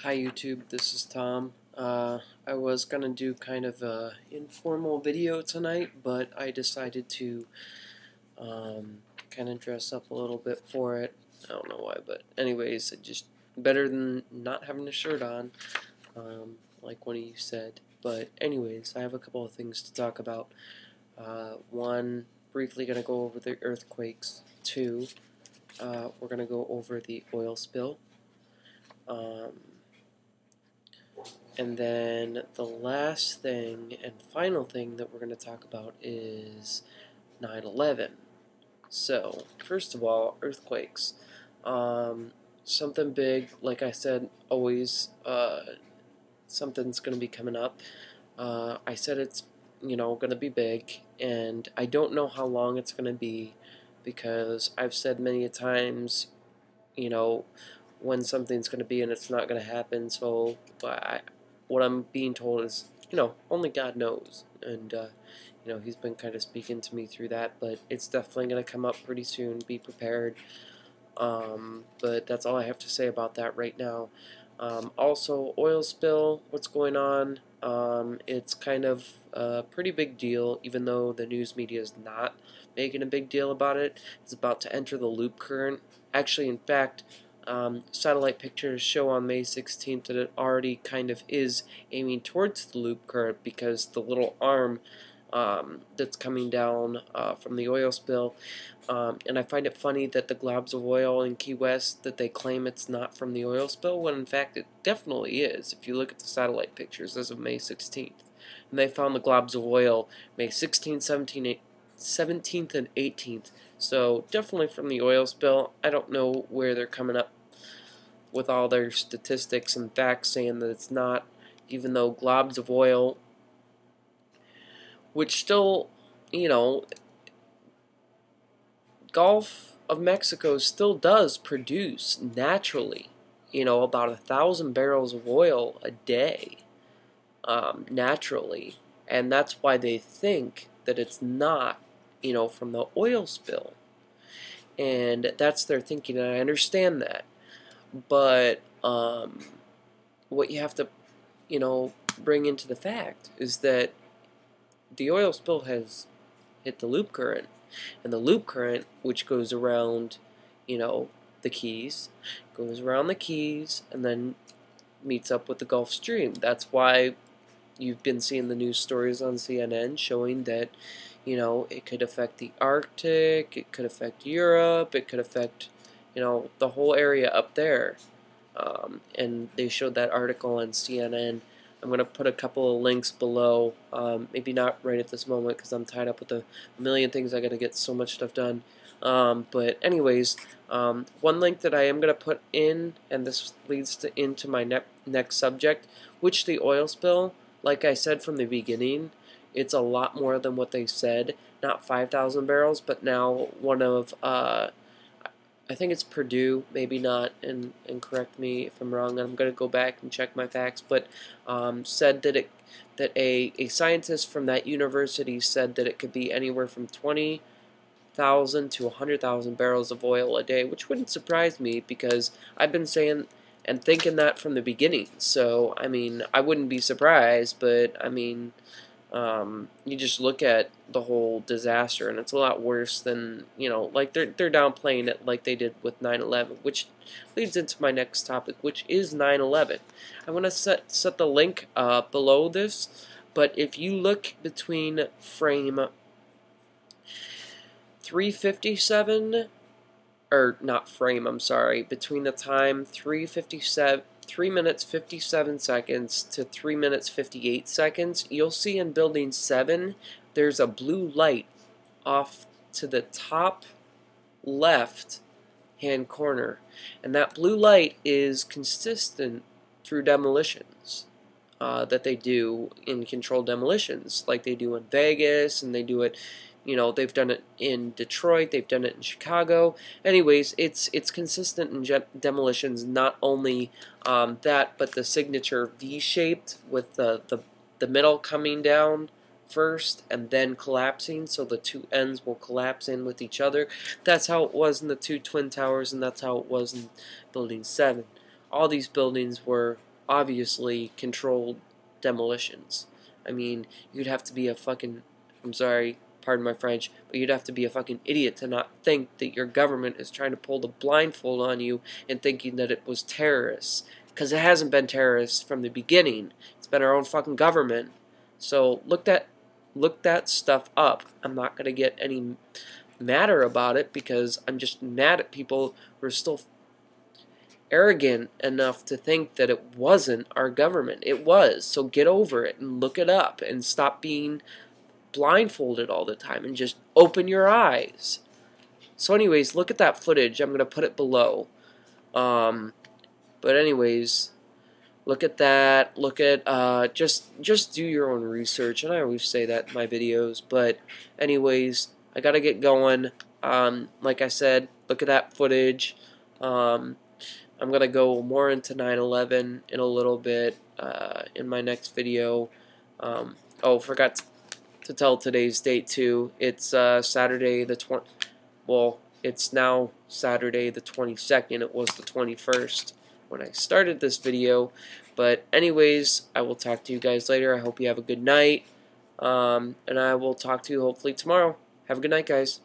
Hi YouTube, this is Tom. I was gonna do kind of a informal video tonight, but I decided to kind of dress up a little bit for it. I don't know why, but anyways, it just better than not having a shirt on, like one of you said. But anyways, I have a couple of things to talk about. One, briefly gonna go over the earthquakes. Two, we're gonna go over the oil spill. And then the last thing and final thing that we're going to talk about is 9/11. So, first of all, earthquakes. Something big, like I said, always something's going to be coming up. I said it's, going to be big, and I don't know how long it's going to be because I've said many a times, when something's going to be and it's not going to happen. So, what I'm being told is, only God knows. And, he's been kind of speaking to me through that, but it's definitely going to come up pretty soon. Be prepared. But that's all I have to say about that right now. Also, oil spill, what's going on? It's kind of a pretty big deal, even though the news media is not making a big deal about it. It's about to enter the loop current. Actually, in fact, satellite pictures show on May 16th that it already kind of is aiming towards the loop current because the little arm that's coming down from the oil spill, and I find it funny that the globs of oil in Key West, that they claim it's not from the oil spill, when in fact it definitely is if you look at the satellite pictures as of May 16th. And they found the globs of oil May 16th, 17th, and 18th. So definitely from the oil spill. I don't know where they're coming up with all their statistics and facts saying that it's not, even though globs of oil, which still, Gulf of Mexico still does produce naturally, about 1,000 barrels of oil a day, naturally, and that's why they think that it's not, from the oil spill, and that's their thinking, and I understand that. But what you have to, bring into the fact is that the oil spill has hit the loop current, and the loop current, which goes around, the Keys, goes around the Keys, and then meets up with the Gulf Stream. That's why you've been seeing the news stories on CNN showing that, it could affect the Arctic, it could affect Europe, it could affect, the whole area up there. And they showed that article on CNN. I'm going to put a couple of links below, maybe not right at this moment because I'm tied up with a million things. I got to get so much stuff done. But anyways, one link that I am going to put in, and this leads into my next subject, which the oil spill, like I said from the beginning, it's a lot more than what they said. Not 5,000 barrels, but now one of, I think it's Purdue, maybe not, and correct me if I'm wrong. I'm going to go back and check my facts, but said that a scientist from that university said that it could be anywhere from 20,000 to 100,000 barrels of oil a day, which wouldn't surprise me because I've been saying and thinking that from the beginning. So I mean, I wouldn't be surprised, but I mean, you just look at the whole disaster, and it's a lot worse than, like they're downplaying it like they did with 9/11, which leads into my next topic, which is 9/11. I'm going to set the link below this, but if you look between frame 357, or not frame, I'm sorry, between the time 3 minutes 57 seconds to 3 minutes 58 seconds, you'll see in building 7 there's a blue light off to the top left hand corner, and that blue light is consistent through demolitions that they do in controlled demolitions, like they do in Vegas, and they do it, they've done it in Detroit, they've done it in Chicago. Anyways, it's consistent in demolitions, not only that, but the signature V-shaped with the middle coming down first and then collapsing, so the two ends will collapse in with each other. That's how it was in the two Twin Towers, and that's how it was in Building 7. All these buildings were obviously controlled demolitions. I mean, you'd have to be a fucking, I'm sorry, pardon my French, but you'd have to be a fucking idiot to not think that your government is trying to pull the blindfold on you and thinking that it was terrorists. Because it hasn't been terrorists from the beginning. It's been our own fucking government. So look that stuff up. I'm not going to get any madder about it because I'm just mad at people who are still arrogant enough to think that it wasn't our government. It was. So get over it and look it up and stop being blindfolded all the time and just open your eyes. So anyways, look at that footage. I'm going to put it below. But anyways, look at that. Look at just do your own research, and I always say that in my videos. But anyways, I gotta get going. Like I said, look at that footage. I'm gonna go more into 9/11 in a little bit in my next video. Oh, forgot to tell today's date too. It's Saturday the 20. Well, it's now Saturday the 22nd. It was the 21st when I started this video. But anyways, I will talk to you guys later. I hope you have a good night. And I will talk to you hopefully tomorrow. Have a good night, guys.